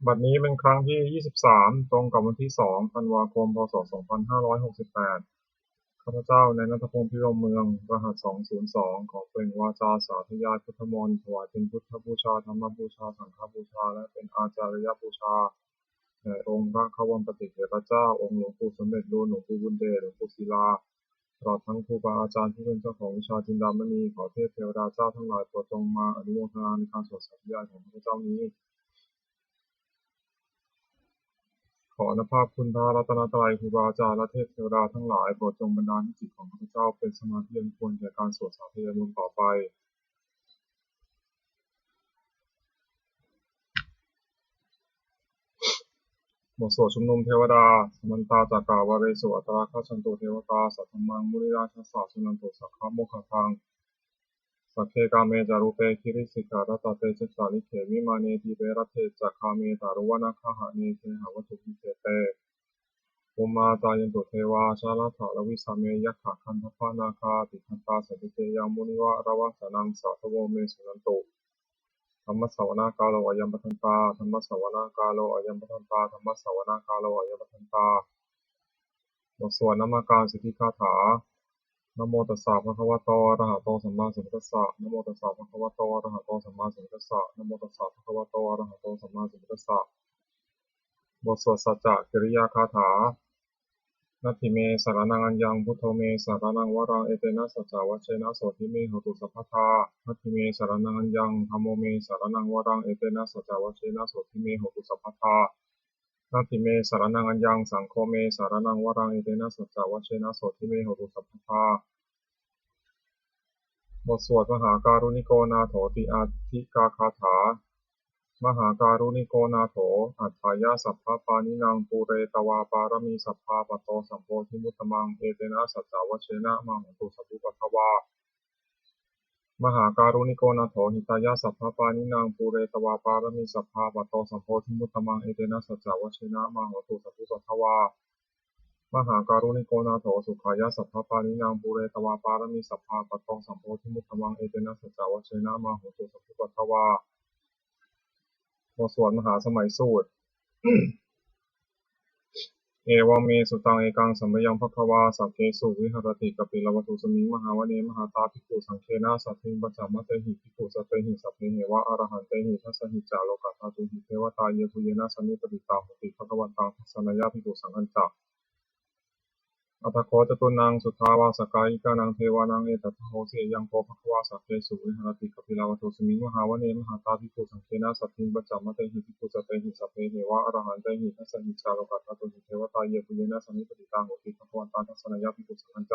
บัดนี้เป็นครั้งที่23ตรงกับวันที่2ธันวาคมพ.ศ. 2568ข้าพเจ้า นายณัฐพงษ์ พิรมเมือง รหัส 202 ขอเปล่งวาจาสาธยายพุทธมนต์ถวายเป็นพุทธบูชา ธรรมบูชา สังฆบูชา และเป็นอาจาริยบูชาแด่องค์พระขวัมปติเถระเจ้า องค์หลวงปู่สมเด็จรุ่นหลวงปู่บุญเดช หลวงปู่ศิลาตลอดทั้งครูบาอาจารย์ที่เป็นเจ้าของวิชาจินดามณี ขอเทพเทวดาเจ้าทั้งหลายโปรดจงมาอนุโมทนาในการสวดสาธยายของข้าพเจ้านี้ขออนุภาพคุณพระรัตนตรัยครูบาอาจารย์และเทพเทวดาทั้งหลายโปรดจงบันดาลให้จิตของข้าพเจ้าเป็นสมาธิอันควรแก่การสวดสาธยายมนต์ต่อไปบทสวดชุมนุมเทวดาสมันตาจักกาวาเรสุอัตตราคชันตุเทวตาสัทธมังมุนิราชสสะสุนันตุสักขะโมคคทังสัคเคกาเมจารุเปคิริสิกขารัตเตจสาลิเขวิมาเนติเปรตเทจักขาเมตารุวนาคหะเนเทหวัตถุพิเศเตอุมาจายันตุเทวาชาลถะลวิสาเมยัคขะคันทพานาคาติคันตาสัจเตยังมุนิวะระวะสนังสาทโวเมสุนันตุธรรมสวนากาโลอายัมปทันตาธรรมสวนากาโลอายัมปทันตาธรรมสวนากาโลอายัมปทันตาบทสวดนามการสิทธิคาถานะโมตัสสะภะคะวะโตอะระหะโตสัมมาสัมพุทธัสสะนะโมตัสสะภะคะวะโตอะระหะโตสัมมาสัมพุทธัสสะนะโมตัสสะภะคะวะโตอะระหะโตสัมมาสัมพุทธัสสะบทสวดสัจจะกิริยาคาถานัตถิเมสารนังอัญญังพุทโธเมสารนังวรังเอเตนะสัจจวัชเชนะโสทิเมโหตุสัพพทานัตถิเมสารนังอัญญังธัมโมเมสารนังวรังเอเตนะสัจจวัชเชนะโสทิเมโหตุสัพพทานัตถิเมสารนังอัญญังสังโฆเมสารนังวรังเอเตนะสัจจวัชเชนะโสทิเมโหตุสัพพทาบทสวดมหาการุณิโกนาโถติอาทิกาคาถามหาการุณิโกนาโถอัฏฐายาสัพพปานินางปูเรตวาปารมีสัพพาปโตสัมโพธิมุตตมังเอเตนะสัจจวัชเชนะมังหตุสัพพุปทวามหาการุณิโกนาโถหิตายาสัพพปานินางปูเรตวาปารมีสัพพาปโตสัมโพธิมุตตมังเอเตนะสัจจวัชเชนะมังหตุสัพพุปทวามหาการุณิโกนาโถสุขายาสัพพปานินางปูเรตวาปารมีสัพพาปโตสัมโพธิมุตตมังเอเตนะสัจจวัชเชนะมังหตุสัพพุปทวาบทสวดมหาสมัยสูตร เอวเมสุตังเอกังสัมมยังภควาสัพเพสุวิหรติกปิลวัตุสมิงมหาวเนมหาตาภิกขุสังเคนะสัพพิงปัจจามะเตหิภิกขุสัตเตหิสัพเพเหวะอรหันเตหิทัสสหิจาโลกัสสตุหิเทวตาเยปุเยนะสันนิปติตาโหติภควันตังทัสสนายาภิกขุสังฆัญจ อัตถโคจตุนังสุทธาวาสกายิกานังเทวานังเอตัทโหเสยังโพภควาสัพเพสุวิหรติกปิลาวตุสมิงมหาวเนมหาตาภิกขุสังเคนะสัพพิงปัจจามะเตหิภิกขุสัตเตหิสัพเพเหวะอรหันเตหิทัสสหิจาโลกัสสตุหิเทวตาเยปุเยนะสันนิปติตังโหติภควันตังทัสสนายาภิกขุสังฆัญจ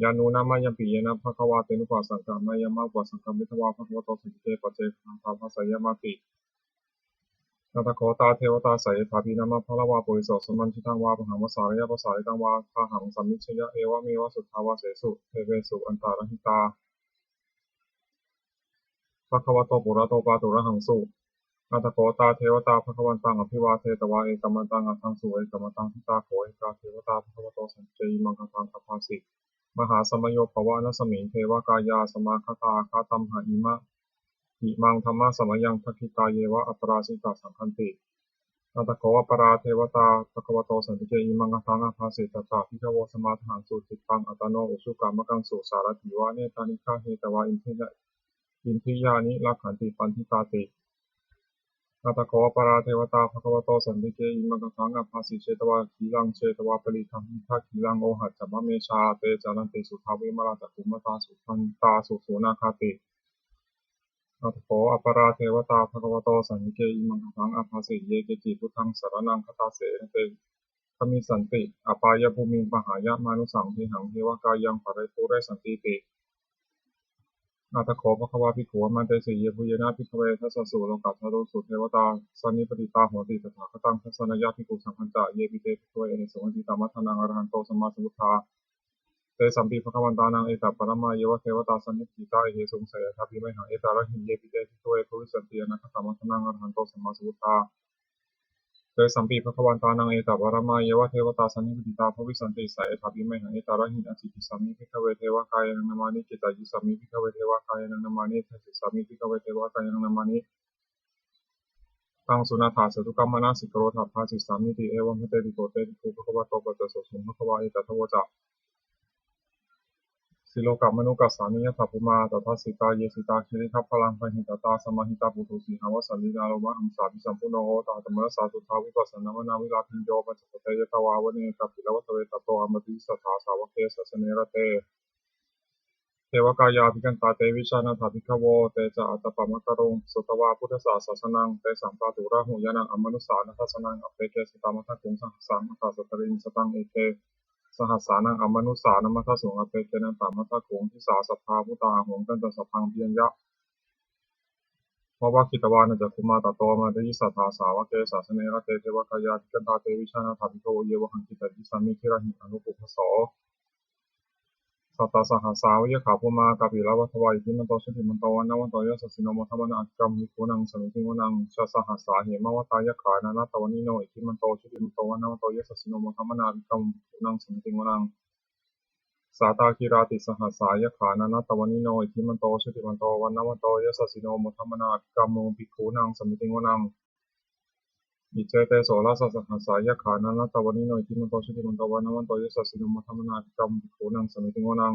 ยานูนามายังปิเยนะภควาเตนุปัสสังกามายามะปัสสังกามิทวาภควโตสุเตปัจเจขังภาภาสยามติ นาตโคตาเทวตาใสถาพีนามาพระวาปุริโสสมันทิทังวาปหังวสารยะภาษาริตังวาทาหังสัมมิชยะเอวะเมวะสุทธาวาเสสุเทเวสุอันตารหิตาภควโตปุระโตปาตุระหังสุนาตโคตาเทวตาภควันตังอภิวาเทตวาเอกมันตังอัตถังสุเอกมันตังทิตาโขเอกาเทวตาภควโตสัจเจยิมังคตังอภาสิมหาสมโยภวะนัสมิงเทวกายาสมาคตาคาตัมหะอิมะอิมังธรรมะสมยังทักขิตาเยวะอัปราชิตาสังคันติอัตถโขอปราเทวตาภควโตสันติเกอิมังคตังอาภาสิตตาภิกขโวสมาทหังสุจิตตังอัตโนอุสุกามกังสุสารถิวะเนตานิฆาเหตวาอินทิยานิลักขันติปันทิตาติอัตถโขอปราเทวตาภควโตสันติเกอิมังคตังอาภาสิเชตวาขีลังเชตวาปริทังมิทัขีลังโอหัจจมะเมชาเตจานันติสุทาวิมลาจักขุมตาสุทันตาสุโสนาคาติอัตถโขอปราเทวตาภควโตสันติเกอิมังคตังอาภาสิเยเกจิพุทธังสรณังคตาเสเตขมิสันติอปายภูมิงปหายะมานุสังเทหังเทวกายังปะเรตุเรสันติตินาตโขภควาภิกขุมันเตสิเยปุเยนะภิกขเวทัสสะสุโลกัสสะตุสุเทวตาสันนิปติตาโหติตถาคตังทัสสนายาภิกขุสังฆัญจเยปิเตภิกขเวเอสวันติตามัทธนังอรหันโตสัมมาสัมพุทธาเตสัมปิภควันตานังเอตัปปรมาเยวะเทวตาสันนิปติตาเอสุงเสยทัพพิไมหังเอตาระหิเยปิเตภิกขเวภวิสันติอนาคตมัทธนังอรหันโตสัมมาสัมพุทธาเตสัมปีภควันตานังเอตัปปรมาเยวะเทวตาสันนิปติตาภวิสันติสายทัพพิไมหังเอตาระหิอสิกิสามิภิกขเวเทวกายนังนามานิจิตายิสามิภิกขเวเทวกายนังนามานิทัสสิสามิภิกขเวเทวกายนังนามานิ ตังสุนาถาสตุกัมมนาสิกโรธาภาสิสามิติเอวังเตติโกเตติภูภควะโตปัจจโสสุภควะเอตัทโวจะสิโลกัมมนุกัสสามิยถาภุมาตถาสิตาเยสิตาคิริทัพพลังพหิตตาสมาหิตาปุถุสีหาวสันลินาโลมะหังสาภิสัมปุโนโหตาธรรมะสาตุทาวิปัสสนามนาวิลาภิโยปัจจเตยตวาวเนกัปปิลวัตเวตโตอมติสัทธาสาวกเกสสเนระเตเทวกายาภิกันตาเตวิชานาถาภิกขโวเตจะอัตตปะมะกะรงสุตวาพุทธศาสสนังเตสัมปาตุระหุยานังอมนุสานัสสนังอเปเกสตามะทะกุงสังสามัสสะตริงสตังเอเกสหัสสานังอมนุสานัมมัทสุงอเปเกนันตามัทกุงทิสาสัพพาพุตาหงกันตสัพพังเพียญยะมวะคิตวานะจักขุมาตโตมาเตยิสัทธาสาวกเกสสเนระเตเทวกายาภิกันตาเตวิชานาถาภิกขโวเยวหังคิตติสามิทิระหิอนุปุพพโสสัตตสหัสสาวยะขาภูมากาปิลาวัฏวายทิมันโตชุติมันโตวันนวันโตยะสสิโนมทัมนาอัตกัมมิโกนังสมิติโกนังชะสหัสสาเหมวัตายะขานานาตวนิโนอิทิมันโตชุติมันโตวันนวันโตยะสสิโนมทัมนาอัตกัมมิโกนังสมิติโกนังสาตาคิราติสหัสสายะขานานาตวนิโนอิทิมันโตชุติมันโตวันนวันโตยะสสิโนมทัมนาอัตกัมมุปิโกนังสมิติโกนังอิเจเตโสราสสหัสสายะขานานาตวนิโนอิทิมันโตชุติมันโตวันนวันโตยะสสิโนมทัมนาอัตกัมมิโกนังสมิติโกนัง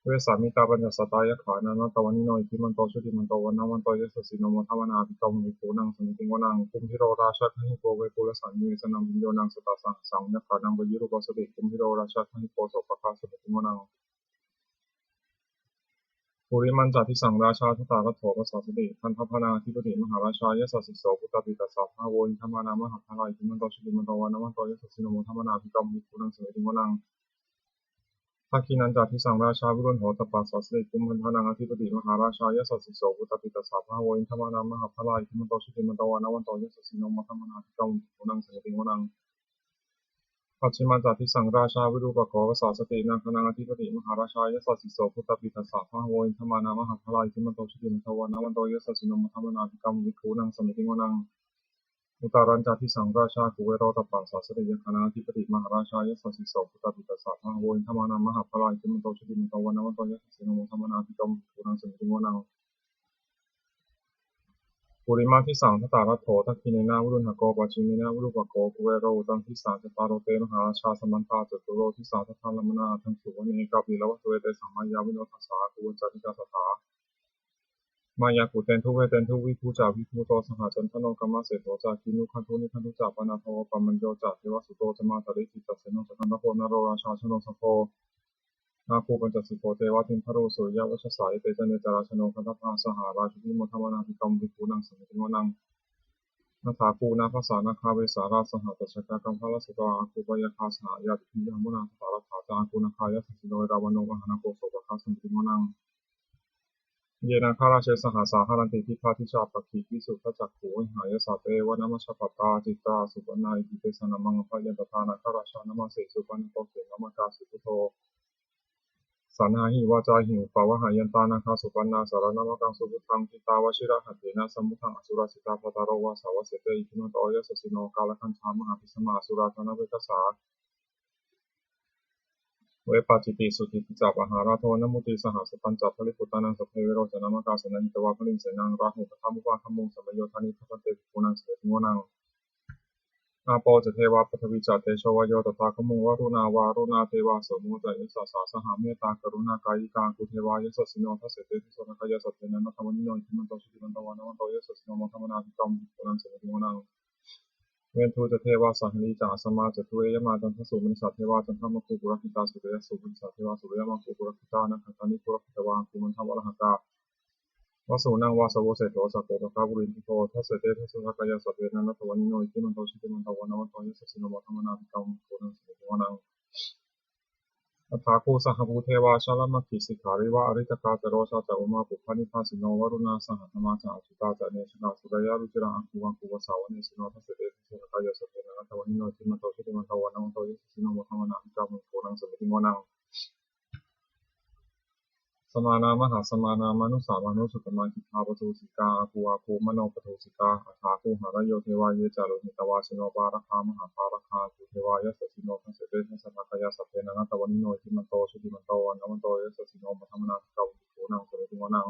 เวสามิตาปัญญสตายะขานานาตวันนิโนอิทิมันโตชุติมันโตวันนาวันโตยสสิโนมทัมนาภิกรมวิโกนังสมิติวนังกุมพิโรราชาขหิโกเวปุรสันนิสนังวิญโยนังสตาสังสังยะขานังวยิรุปสติกุมพิโรราชาขหิโกโสภคาสมิติวนังปุริมันจัติสังราชาทุตารัตโถปัสสสติพันธพนาธิปติมหาราชายสสิโสพุตตปิตัสสะภาโวอินทมานามหาภลายทิมันโตชุติมันโตวันนาวันโตยสสิโนมทัมนาภิกรมวิโกนังสมิติวนังทักขินันจัติสังราชาวิรุณโหตปัสสสติกุมพันธนังอธิปติมหาราชายสสิโสพุตตปิตัสสะภาโวอินทมานามหาภลายทิมันโตชุติมันโตวันนาวันโตยสสิโนมทัมนาภิกรมวิโกนังสมิติวนังปัจฉิมาจัติสังราชาวิรูปโกวสาสตินังคนังอธิปติมหาราชายสสิโสพุตตปิตัสสะภาโวอินทมานามหาภลายทิมันโตชุติมันโตวันนาวันโตยสสิโนมทัมนาภิกรมวิโกนังสมิติวนังอุตารัญจาทิสังราชากุเวโรตปัสสะสติยคณาธิปติมหาราชายสสิโสพุตตปิตัสสะภาโวอินทมานามหาภลายทิมันโตชุติมันโตวันนาวันโตยสสิโนมทัมนาภิกรมวิโกนังสมิติวนังปุริมาทิสังทตารัตโถทักขิเนนาวิรุณหโกปัจฉิมินาวิรูปโกกุเวโรตังทิสังจตารโรเตมหาราชาสมันตาจตุโรทิสาทัทาลมนาทังสุวเนกาปิลวัตเวเตสัมมายาวิโนทัสสากุวจาริกาสถามายากุเตนทุเวเตนทุวิภูจาวิภูโตสหจันทโนกัมมะเสโตจาคินุขันทุนิขันทุจาปนาโทปัมมัญโยจาเทวสุโตจมาตริจิตตเสโนสกันตโพนโรราชาชโนสโพนาคูปัญจสิโกเทวะทิมพโรสุริยวัชสายเตจเนจราชโนคันธพาสหาราชุติโมทัมนาภิกรมวิภูนังสมิติวนังนาถาคูนาภาษานาคาเวสาราสหตัชกากัมพลสุตวาคูปยาคาสหายาติยามุนาสารถาจาคูนาคายสสิโนราวโนมหานาโกโสภคาสมิติวนังเยนาคาราเชสหาสาหารันติทิพาทิชาปกิวิสุทธจักขุหายสาเตวนามัชปตาจิตาสุปนาอิติเตสนามังพยันตทานาคาราชานามาเสสุปนิโตเสนามกาสุโตสันหาหิวาจาหิวปาวหายันตานาคาสุปันนาสารนามกังสุภทังทิตาวชิระหัตเถนะสมุทังอสุรสิตาปตารวาสาวเสเตอิทิมันโตยสสิโนกาลคัญชามหาภิสมาสุราธนาเวกสาเวปัจจิติสุติติจับอาหาราโทนมุติสหสปัญจพลิปุตานังสเพเวโรจนามกาสนันตวาพลิงเสนังราหุปธรรมุปาขมุงสมโยธานิทัพเตปุนังเสติโงนังอาโปจเทวาปทวิจเตโชวโยตถาคมุงวรุณาวารุณาเทวาสมุจยสัสสะสหเมตตากรุณากายิกากุเทวายสัสสิโนทัสเสติทิโสนกายสัตเตนะนัตถมนิโนอิมันโตชิติมันตวานะมันโตยสัสสิโนมทัมนาภิกรมปุนังเสติโงนังเวนทูจะเทวาสหนิจาสมาจะทุเอยมาจันทสุมนิสัตเทวาจันทมคูปุรคิตาสุเรยสุมนิสัตเทวาสุเรยมาคูปุรคิตานะขันตานิปุรคิตวาคูมันทวรหกาวสุนังวาสโวเสโตสัตโตตถาบุรินทิโตทัสเสเตทัสสะกายสัตเตนะนัตถวนิโนอิทิมันโตชิติมันตวานะมันโตยสัสสิโนมทัมนาภิกรมปุนังเสติโงนังอัฏฐาคูสหภูเทวาชาลมัคคิสิกขาริวะอริตกาจโรชาจอุมาปุพพานิพาสิโนวรุณาสหธรรมาจาจุตาจเนชนาสุรยารุจิระอังคูวังคูวสาวเนสิโนทัสเสเตทัสสะกายสัตเตนะนัตถวนิโนอิทิมันโตชิติมันตวานะมันโตยสัสสิโนมทัมนาภิกรมปุนังเสติโงนังสมานามหาสมานามนุสามานุสุตมาคิทาปทุสิกาอาคูอาคูมโนปทุสิกาอัฏฐาคูหารโยเทวาเยจารุหิตวาสิโนบาราคามหาภาราคาคูเทวายสัสสิโนทัสเสเตทัสสะกายสัตเตนะนัตถวนิโนอิทิมันโตชิติมันตวานะมันโตยสัสสิโนมทัมนาภิกรมปุนังเสติโงนัง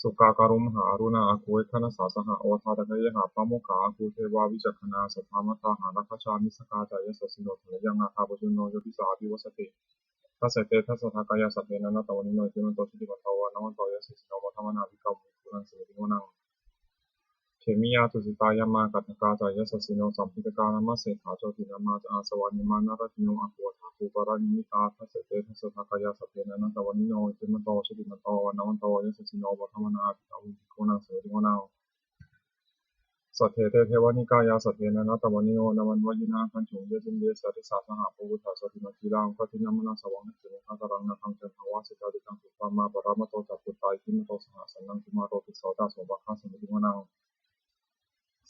สุกาการุมหารุณาอาคุยขณสาสหโอทาตะเยหาพระโมคขาอาคุเทวาวิจักขณาสัทธามัตตาหารัคชามิสกาจายสสิโนเถยังอาคาปจุนโนโยติสาภิวสติทัสเสเตทัสสะทากายาสัพเพนะนะตวนิโนติมันโตชิติปัตตวานวันโตยสิสิโนมัทธมนาภิกขุปุรังสิริโนนังเขมิยาตุสิตายามากัตถกาจายสสิโนสัมพิตกานามาเสถาโจตินามาอาสวานิมานารติโนอาภูธาภูปรานิมิตาทัสเสเตทัสสะทากายาสัพเพนะนะตวนิโนติมันโตชิติปัตตวานวันโตยสิสิโนมัทธมนาภิกขุปุรังสิริโนนังสัทเทเตเทวานิกายาสัทเทนะนะตวนิโนนวันวยินาคันฉุงเยจินเยสัตติสาสหะภูวุฒาสติมาทีรังปฏินัมมนาสวังนิสิเนทัตรังนะคังเจนภวาสิตาดิกังสุปามาปรามโตจักขุตายคิมโตสหสันนังคิมาโรติโสตาโสภคัสมิติวนัง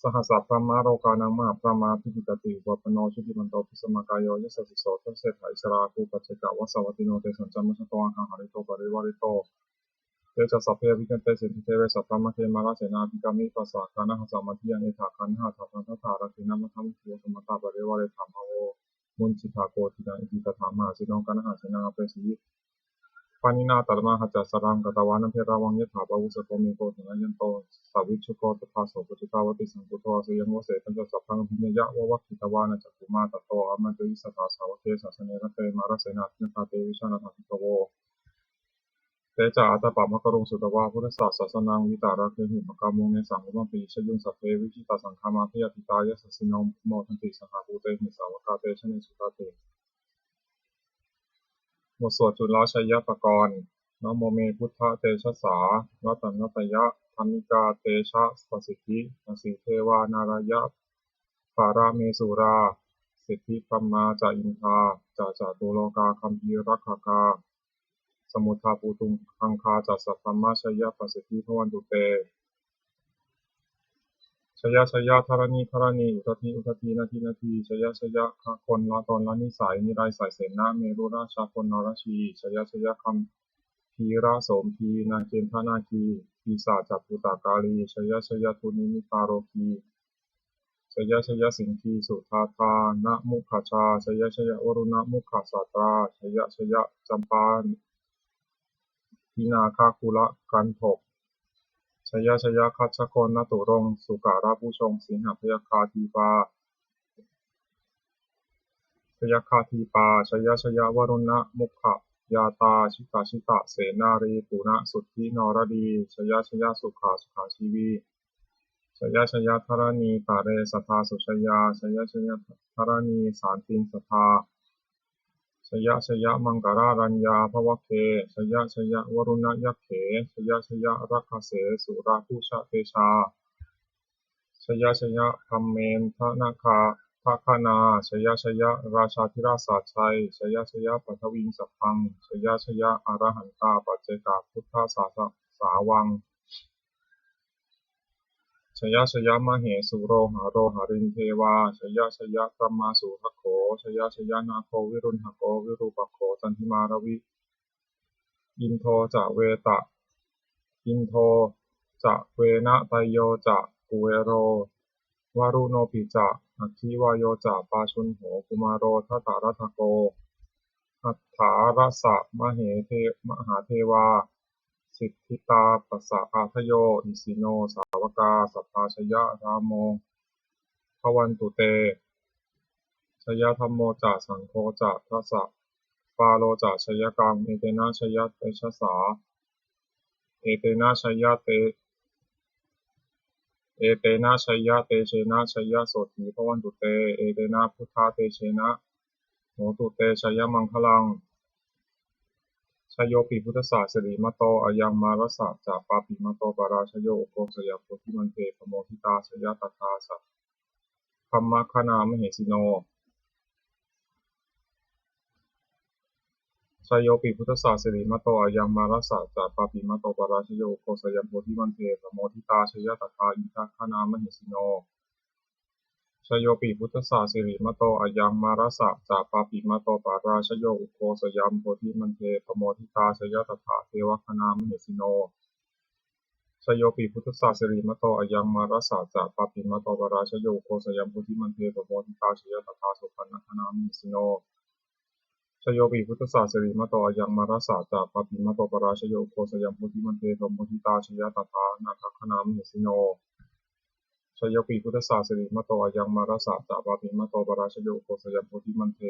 สหสัพพมาโรกานังมหาพระมาพิจิตติวัปโนชุติมันโตพิสมากายโยยสสิโสทัสเสถาอิสราภูปัจเจกวัสวัติโนเตสัญจมัชโตอังคังหาริโตปริวาริโตเตจะสัพเพวิกันเตสิทธิเทเวสัพพมะเทมาราเสนาภิกามิปัสสะคานะหัสสมัติยังเอถาคันหาถาทันทัฏฐาราคินามัทธัมโยสมตาปริวาริธรรมโวมุนจิตาโกตินาอิติตถามหาสิโนกันะหาเสนาเปสิปานินาตัลมาหัจจสรังกตวานัมเพราวังยถาปะวุสโกมิโกตนะยันโตสาวิชุโกตถาโสปุจิตาวติสังกุโตอาสยังวเสตันจะสัพพังพิเนยะวะวัคคิตวานะจักขุมาตโตอามันติสตาสาวเกสาสเนระเตมาราเสนาทินคาเตวิชานาภิกโวเตจาอัตตปะมะกรุงสุตวาพุทธศาสนังวิตาระเคหิมกามุงเนสังกุมังปีชยุงสัพเพวิจิตาสังฆามาพยาติตายสสิโนโมทันติสังฆาภูเตหิสาวกาเตชเนสุตาเตบทสวดจุลชัยยปกรณ์นะโมเมพุทธเตชะสารัตนตยะธรรมิกาเตชะสสิทธิอสิเทวานารายะภาราเมสุราสิทธิปัมมาจาอินทาจาตุโลกาคัมภีรักขกาสมุทธาปูตุงคังคาจัสสัพพมะชยปัสสิทธิพวันตุเตชยชยธรณีธรณีอุทธีอุทธีนาทีนาทีชยชยคะคนละตนละนิสัยนิไรสายเสนาเมรุราชาคนนรชีชยชยคัมพีระโสมพีนาเกณฑนาคีปีศาจจักขุตากาลีชยชยทุนิมิตาโรคีชยชยสิงคีสุทาทานะมุขชาชยชยวรุณมุขสาตราชยชยจำปาทินาคาคุละกันถกชยชยคัจฉโคนนตุรงสุการะผู้ชงสิงหพยคาทีปาพยคาทีปาชยชยวรุณมุขยาตาชิตาชิตะเสนารีปุณสุทธินรดีชยชยสุขาสุขาชีวีชยชยธรณีตาเรสัทธาสุชยาชยชยธรณีสารตินสัทธาชยชยมังกรารัญญาภวเคชยชยวรุณยักเขชยชยรักขเสสุราภูชเตชาชยชยธรรมเมนทนาคาภาคนาชยชยราชาธิราชสัจชัยชยชยปัทวิงสัพพังชยชยอรหันตาปัจเจกพุทธสาวังชยชยมเหสุโรหาโรหารินเทวาชยชยพระมาสุทโขชยชยนาโควิรุณหโกวิรูปโขจันทิมารวิอินโทจะเวตะอินโทจะเวนะไตโยจะกุเวโรวารุโนปิจะอัคคีวายโยจะปาชุนโหกุมารโรทัตตารัตโกอัฏฐารสะมหาเทวาสิทธิตาปัสสะอาทโยอิสิโนสาวกาสัพพาชยรามโมภวันตุเตชยธัมโมจะสังโฆจะทัสสะปาโลจะชยกังเอเตนะชยเตชะสาเอเตนะชยเตเอเตนะชยเตเชนะชยโสถีภวันตุเตเอเตนะพุทธาเตเชนะโหตุเตชยมังคลังชโยปิพุทธศาสริมโตอายังมารสะจาปาปิมโตปาราชโยโกสยโพธิมันเตปโมทิตาชยตถาสัพธัมมคณามเหสิโนชโยปิพุทธศาสริมโตอายังมารสะจาปาปิมโตปาราชโยโกสยโพธิมันเตปโมทิตาชยตถาอินทคณามเหสิโนชโยปิพุทธศาสริมโตอายังมารสะจาปาปิมโตปาราชโยอุโกสยามโพธิมันเตปโมทิตาชยตถาเทวคณามเหสิโนชโยปิพุทธศาสริมโตอายังมารสะจาปาปิมโตปาราชโยอุโกสยามโพธิมันเตปโมทิตาชยตถาเทวคณามเหสิโนชโยปิพุทธศาสริมโตอายังมารสะจาปาปิมโตปาราชโยอุโกสยามโพธิมันเตปโมทิตาชยตถาสุขันธนามิสิโน ชโยปิพุทธศาสริมโตอายังมารสะจาปาปิมโตปาราชโยอุโกสยามโพธิมันเตปโมทิตาชยตถาสุขันธนามิสิโน ชโยปิพุทธศาสริมโตอยังมารสาจาปปิมโตปราชโยโคสยามโพธิมันเทธมโพธิตาชยตถานาคขนามหิสิโนชโยปิพุทธศาสริมโตอยังมารสาจาปปิมโตปราชโยโคสยามโพธิมันเท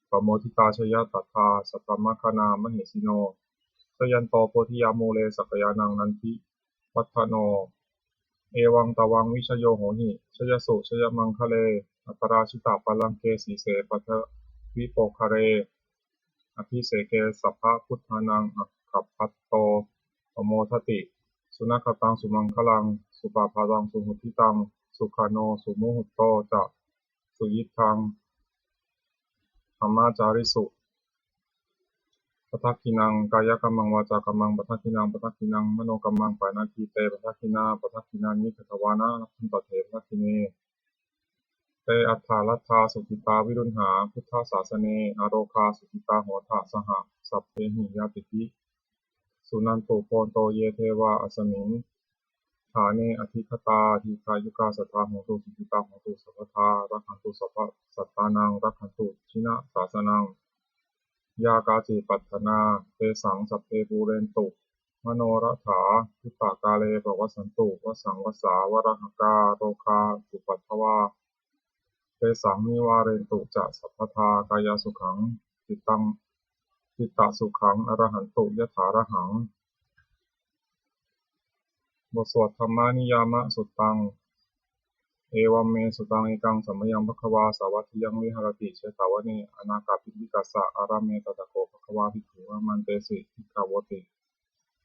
ปโมทิตาชยตถาสัตตมคขนามหิสิโนสยันโตโพธิยาโมเลสักยานังนันทิวัฒโนเอวังตวังวิชโยโหหิชยสุชยมังคะเลอัปราชิตาปลังเกสีเสปัทวิโปคะเรอภิเสเกสัพพะพุทธานังอัคคปัตโตปโมทติสุนัขตังสุมังคลังสุปาพาตังสุหุทิตังสุขาโนสุมุหุตโตจะสุยิทังธรรมาจาริสุปัทกินังกายกัมมังวาจากัมมังปัทกินังปัทกินังมโนกัมมังปานาทีเตปัทกินาปัทกินานิขตวานะขันตเถปัทกิเนเตอัฏฐาลัทธาสุขิตาวิรุณหาพุทธศาสเนอโรคาสุขิตาโหทะสหสัพเพหิยาติภิสุนันโตโพนโตเยเทวาอัสมิงฐาเนอธิคตาทีคายุกาสัทธาโหตุสุขิตาโหตุสัพพทารักขันตุสัพพสัตตานังรักขันตุชินะศาสนังยากาจิปัฏฐนาเตสังสัพเพปูเรนตุมโนรถาทิปากาเลปวัสสันตุวสังวสาวรหกาโรคาสุปัทถวาเตสังนิวาเรนตุจะสัพพทากายสุขังจิตตังจิตตสุขังอรหันตุยถาระหังบทสวดธรรมานิยามะสุตตังเอวัมเมสุตังเอกังสัมมยังภควาสาวัตถิยังวิหารติเชตาวเนอนาคาปิวิกัสสะอาราเมตตะโกภควาภิกขุมันเตสิภิกขาวติ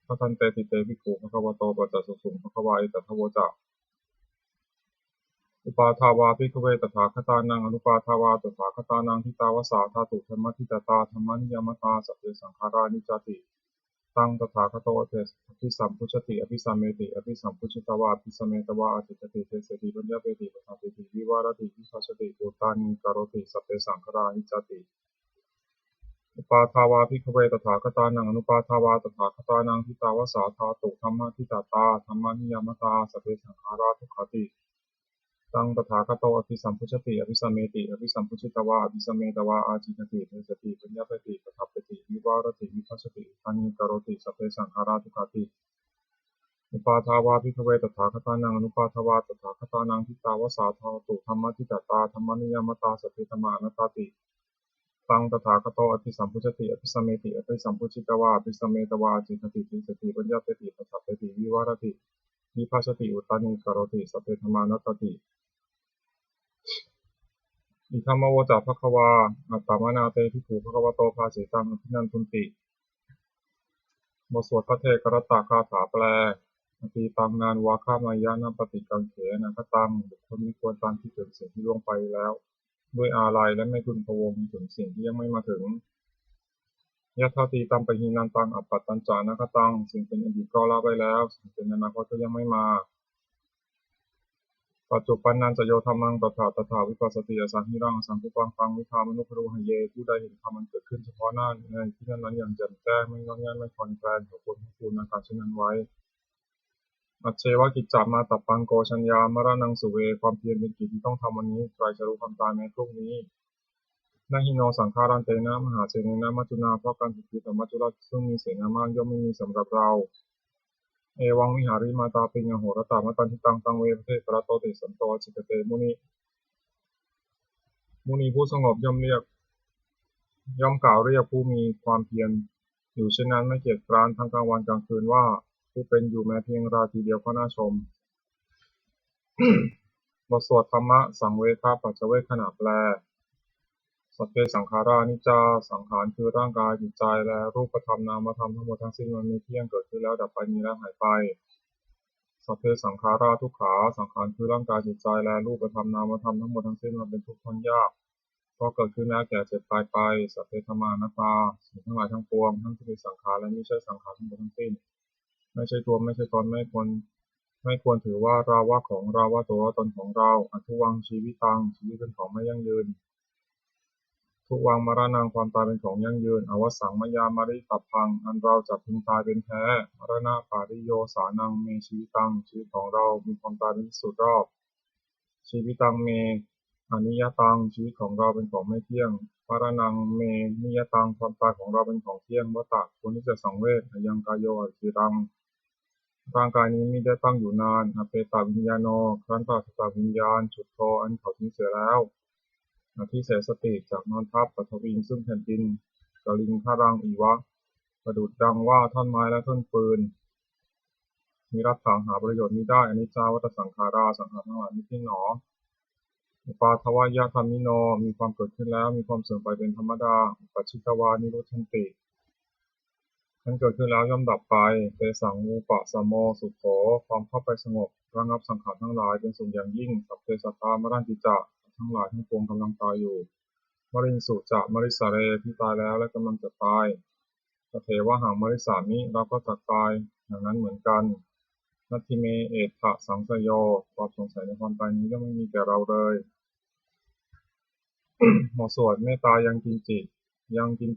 พระทันเตติเตภิกขุภควโตปัจจสุสุงภควาอิตถะโวจะอุปาทาวาภิกขเวตถาคตานังอนุปาทาวาตถาคตานังทิตาวสาธาตุธรรมทิตตาธรรมนิยมตาสัพเพสังขารานิจจติตังตถาคโตเตสอภิสัมพุชติอภิสัมเมติอภิสัมพุชิตวาอภิสัมเมตวาอธิจติเตสติปัญญาเปติปะทาเปติวิวารติวิภัสสติอุตานิกโรติสัพเพสังขารานิจจติอุปาทาวาภิกขเวตถาคตานังอนุปาทาวาตถาคตานังทิตาวสาธาตุธรรมทิตตาธรรมนิยมตาสัพเพสังขาราทุกขติตังตถาคโตอภิสัมพุชติอภิสัมเมติอภิสัมพุชิตวาอภิสัมเมตวาอาจิตติเทสติปัญญาปติปทัปปติวิวารติวิภัสสติทานิกโรติสัพเพสังขาราทุกขติอุปาทาวาภิกขเวตถาคตานังอนุปาทาวาตถาคตานังทิตาวสาธาตุธรรมทิตตาธรรมนิยมตาสัพเพธัมมานัตติตังตถาคโตอภิสัมพุชติอภิสัมเมติอภิสัมพุชิตวาอภิสัมเมตวาอาจิตติเทสติปัญญาปติปทัปปติวิวารติวิภัสสติอุตานิกโรติสัพเพธัมมานัตติอิทัมมโวจาภควาอัตตมนาเตภิกขุภควโตภาสิตังอภินันทุนติบทสวดพระเทกรตคาถาแปลอตีตังนานวาคามายานาปฏิกังเขนะคตังบุคคลมีควรตามที่ถึงสิ่งที่ล่วงไปแล้วด้วยอาลัยและไม่ทุนพะวงถึงสิ่งที่ยังไม่มาถึงยะถาตีตัมปะหินันตังอัปปัตตัญจานะคตังสิ่งเป็นอดีตก็ละไปแล้วสิ่งเป็นอนาคตก็ยังไม่มาปัจจุบันนันจะโยธรรมังตถาวิปัสสติอสังหิรังอสังคุปังฟังวิธามนุภรุหเยผู้ใดเห็นธรรมมันเกิดขึ้นเฉพาะหน้าในที่นั้นอย่างแจ่มแจ้งไม่งอนแงนไม่คลอนแคลนของคนผู้คูณอาการเช่นนั้นไว้อัจเชวกิจจามาตัปปังโกชัญญามรณังสุเวความเพียรเป็นกิจที่ต้องทำวันนี้ใครจะรู้ความตายในพรุ่งนี้นาหิโนสังขารันเตนะมหาเสนนะมัจจุนาเพราะการผิดธรรมมัจจุราชซึ่งมีเสนามากย่อมไม่มีสำหรับเราเอวังวิหาริมาตาปิญโหรตามตันทิตังตังเวพเทปรโตติสันโตจิตเตมุนีผู้สงบย่อมกล่าวเรียกผู้มีความเพียรอยู่เช่นนั้นไม่เกียจคร้านทั้งกลางวันกลางคืนว่าผู้เป็นอยู่แม้เพียงราตรีเดียวก็น่าชม บทสวดธรรมะสังเวคปัจจเวคขณะแปลสัพเพสังขารานิจจาสังขารคือร่างกายจิตใจและรูปธรรมนามธรรมทั้งหมดทั้งสิ้นมันมีเที่ยงเกิดขึ้นแล้วดับไปมีแล้วหายไปสัพเพสังขาราทุกขาสังขารคือร่างกายจิตใจและรูปธรรมนามธรรมทั้งหมดทั้งสิ้นมันเป็นทุกข์ทนยากเพราะเกิดขึ้นแล้วแก่เจ็บตายไปสัพเพธัมมานัตตาสิ่งทั้งหลายทั้งปวงทั้งที่เป็นสังขารและไม่ใช่สังขารทั้งหมดทั้งสิ้นไม่ใช่ตัวไม่ใช่ตนไม่ควรถือว่าเราว่าของเราว่าตัวว่าตนของเราอทุวังชีวิตังชีวิตเป็นของไม่ยั่งยืนทุวังมรณังความตายเป็นของยั่งยืนอวสังมยามาริตัพพังอันเราจะพึงตายเป็นแท้มรณะปาริโยสานังเมชีวิตังชีวิตของเรามีความตายเป็นที่สุดรอบชีวิตังเม อนิยตังชีวิตของเราเป็นของไม่เที่ยงปารนังเมนิยตังความตายของเราเป็นของเที่ยงวัฏฏะควรที่จะสังเวชยังกายโยอจิรังร่างกายนี้ไม่ได้ตั้งอยู่นานอเปตาวิญญาโนครั้นปราศจากวิญญาณฉุดคออันเขาทิ้งเสียแล้วอธิเสสติจากนอนทับปฐวิงซึ่งแผ่นดินกลิงฆารังอีวะประดุจดังว่าท่อนไม้และท่อนปืนมีรักษาหาประโยชน์มิได้อนิจจาวัฏสังขาราสังขารทั้งหลายไม่เที่ยงหนออุปาทวายะธรรมิโนมีความเกิดขึ้นแล้วมีความเสื่อมไปเป็นธรรมดาอุปชิตวานิโรธันติทั้งเกิดขึ้นแล้วย่อมดับไปเตสังวูปะสมโมสุโขความเข้าไปสงบระงับสังขารทั้งหลายเป็นสุขอย่างยิ่งสัพเพสัตตามรันติจะทั้งหลายทั้งปวงกำลังตายอยู่มรินสุจะมริสาเรที่ตายแล้วและกำลังจะตายสเทวะหังมริสามิเราก็จักตายอย่างนั้นเหมือนกันนัตถิเมเอถะสังสยโยความสงสัยในความตายนี้ก็ไม่มีแก่เราเลยหมวดสวดเมตตายังกิน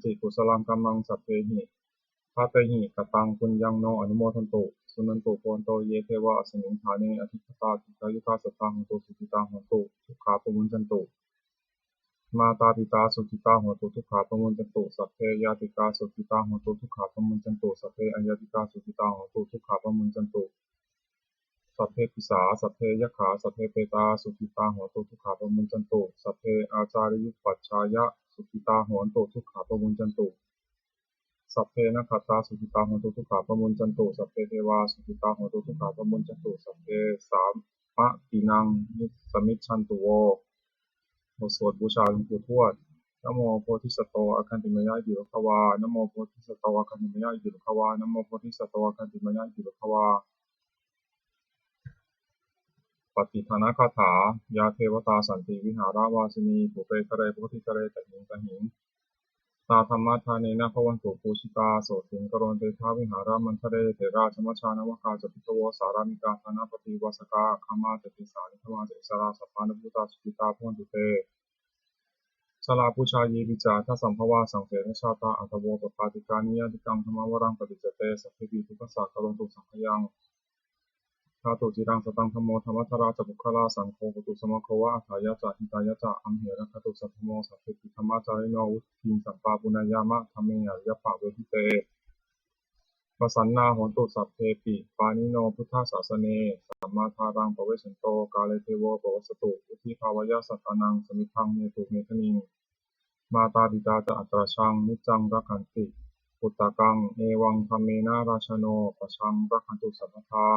จิกุศลังกัมมังสัพเพหิพาเตหิกตังปุญญังโนอนุโมทันตุสุนันตุโกนโตเยเทวะอสมิงฐาเนอธิปตาทิกายุตาสัตตังโตสุขิตาโหตุทุกขาปมุญจันตุมาตาปิตาสุขิตาโหตุทุกขาปมุญจันตุสัพเพยาติกาสุขิตาโหตุทุกขาปมุญจันตุสัพเพอัญญติกาสุขิตาโหตุทุกขาปมุญจันตุสัพเพปิสาสัพเพยขาสัพเพเปตาสุขิตาโหตุทุกขาปมุญจันตุสัพเพอาจาริยุปปัชชายะสุขิตาโหตุทุกขาปมุญจันตุสัพเพนะขัตตาสุขิตาโหตุทุกขาปมุญจันตุสัพเพเทวาสุขิตาโหตุทุกขาปมุญจันตุสัพเพสามมะปีนังนิสมิชชันตุโวบทสวดบูชาหลวงปู่ทวดนะโมโพธิสัตโตอาคันติมยะอิโรภวานะโมโพธิสัตโตอาคันติมยะอิโรภวานะโมโพธิสัตโตอาคันติมยะอิโรภวาปฏิทานะคาถายาเทวตาสันติวิหาราวาสินีปุเปกะเรโพธิกะเรตหิงตหิงตาธรรมะทาเนนะพวันตุปูชิตาโสติงกรณเตทาวิหารามันทะเรเตราชมัชชานวกาจปิตโวสารามิกาธนาปฏิวัสกาคามาเตติสานิธมาเตสราสัพพานพุตาสุขิตาพวันตุเตชลาปุชายีวิจาทัสัมภวาสังเสนชาตาอัตโวปปาติกานิยติกังธรรมวรังปฏิจเตสัพพิปิทุกขสักกะโลตุสังขยังธาตุจิรังสตังธรรมโมธรรมัทราจบุคคลาสังโฆปตุสมะโควะอัฏฐายะจะหิตายะจะอัมเหระคตุสัทธโมสัพพิธรรมจาริโนวุทิงสัมปาปุณยามะธรรมเมยยะปะเวทิเตประสันนาโหนตุสัพเพปิปานิโนพุทธศาสเนสัมมาทารังปเวชันโตกาเลเทโวปวัสตุอุทิภาวายะสัตตานังสมิทังเมตุเมธนิงมาตาบิดาจะอัตราชังนิจังรักขันติปุตตะกังเอวังธรรมเมนะราชโนปชังรักขันตุสัพพทา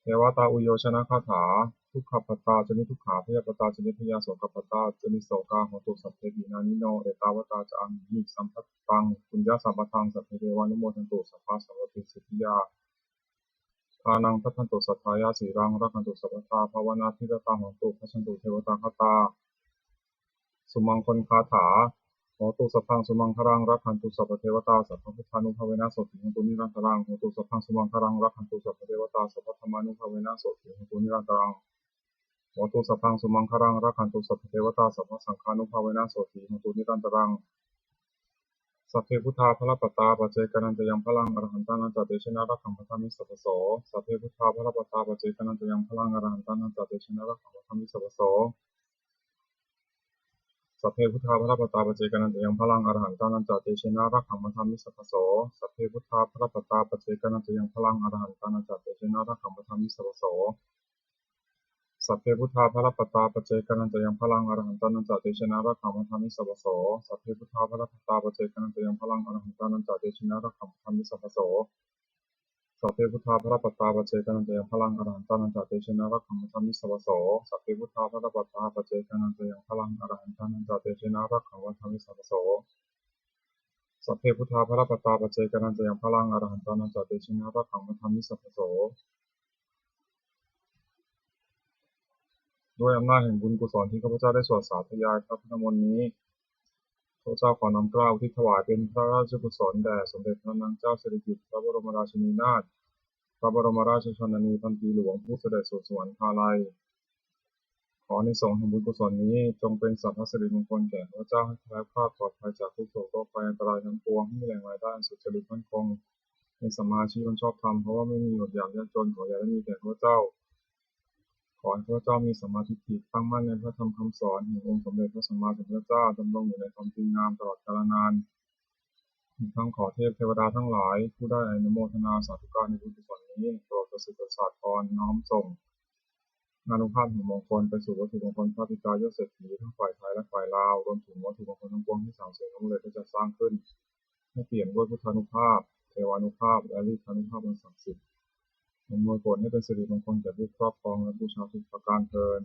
เทวตาอุโยชนะคาถาทุกขปตาจนิทุกขาพยาปตาจนิพยาโสกปตาจนิโสกาโหตุสัพเพหินานิโนเอตาวตาจะอัมหิสัมพัตตังปุญญาสัมปทังสัพเพเทวานุโมทันตุสัพพะสัพพะติสิทธิยาทานังทัพพันตุสัทธายาสีรังรักขันตุสัพพทาภาวนาทิฏฐาโหตุพัชันตุเทวตาคตาสุมังคลคาถาโหตุสัพพังสุมังครังรักขันตุสัพพเทวตาสัพพพุทธานุภเวนะโสติโหตุนิรันตรังโหตุสัพพังสุมังครังรักขันตุสัพพเทวตาสัพพธรรมานุภเวนะโสติโหตุนิรันตรังโหตุสัพพังสุมังครังรักขันตุสัพพเทวตาสัพพสังฆานุภเวนะโสติโหตุนิรันตรังสัพเพพุทธาภลปัตตาปัจเจกนันตยังพลังอรหันตานันจเตชนะรักขังพัทธามิสัพพโสสัพเพพุทธาภลปัตตาปัจเจกนันตยังพลังอรหันตานันจเตชนะรักขังพัทธามิสัพพโสสัพเพพุทธาภลปัตตาปัจเจกนันตยังพลังอรหันตานันจเตชนะรักขังพัทธามิสัพพโสสัพเพพุทธาภลปัตตาปัจเจกนันตยังพลังอรหันตานันจเตชนะรักขังพัทธามิสัพพโสสัพเพพุทธาภลปัตตาปัจเจกนันตยังพลังอรหันตานันจเตชนะรักขังพัทธามิสัพพโสสัพเพพุทธาภลปัตตาปัจเจกนันตยังพลังอรหันตานันจเตชนะรักขังพัทธามิสัพพโสสัพเพพุทธาภลปัตตาปัจเจกนันตยังพลังอรหันตานันจเตชนะรักขังพัทธามิสัพพโสสัพเพพุทธาภลปัตตาปัจเจกนันตยังพลังอรหันตานันจเตชนะรักขังพัทธามิสัพพโสสัพเพพุทธาภลปัตตาปัจเจกนันตยังพลังอรหันตานันจเตชนะรักขังพัทธามิสัพพโสด้วยอำนาจแห่งบุญกุศลที่ข้าพเจ้าได้สวดสาธยายพระพุทธมนต์นี้ข้าพเจ้าขอน้อมเกล้าที่ถวายเป็นพระราชกุศลแด่สมเด็จพระนางเจ้าสิริกิติ์พระบรมราชินีนาถพระบรมราชชนนีพันปีหลวงผู้เสด็จสู่สวรรคาลัยขอในสงฆ์แห่งบุญกุศลนี้จงเป็นสัพพสิริมงคลแก่ข้าพเจ้าให้แคล้วคลาดปลอดภัยจากทุกโศกโรคภัยอันตรายทั้งปวงให้มีแหล่งรายได้อันสุจริตมั่นคงในสัมมาอาชีพอันชอบธรรมเพราะว่าไม่มีอดอยากยากจนขออย่าได้มีแก่ข้าพเจ้า ขอให้ข้าพเจ้ามีสัมมาทิฏฐิตั้งมั่นในพระธรรมคำสอนแห่งองค์สมเด็จพระสัมมาสัมพุทธเจ้าดำรงอยู่ในความจริงงามตลอดกาลนานอีกทั้งขอเทพเทวดาทั้งหลายผู้ได้อนุโมทนาสาธุการในบุญกุศลนี้โปรดประสิทธิ์ประสาทพรน้อมส่งอานุภาพแห่งมงคลไปสู่วัตถุมงคลพระบิดายศเศรษฐีทั้งฝ่ายไทยและฝ่ายลาวรวมถึงวัตถุมงคลทั้งปวงที่สั่งเสริมทั้งเลยก็จะสร้างขึ้นให้เปลี่ยนด้วยพุทธานุภาพเทวานุภาพและฤทธานุภาพอันศักดิ์สิทธิ์อำนวยผลให้เป็นสิริมงคลแก่ผู้ครอบครองและบูชาทุกประการเทอญ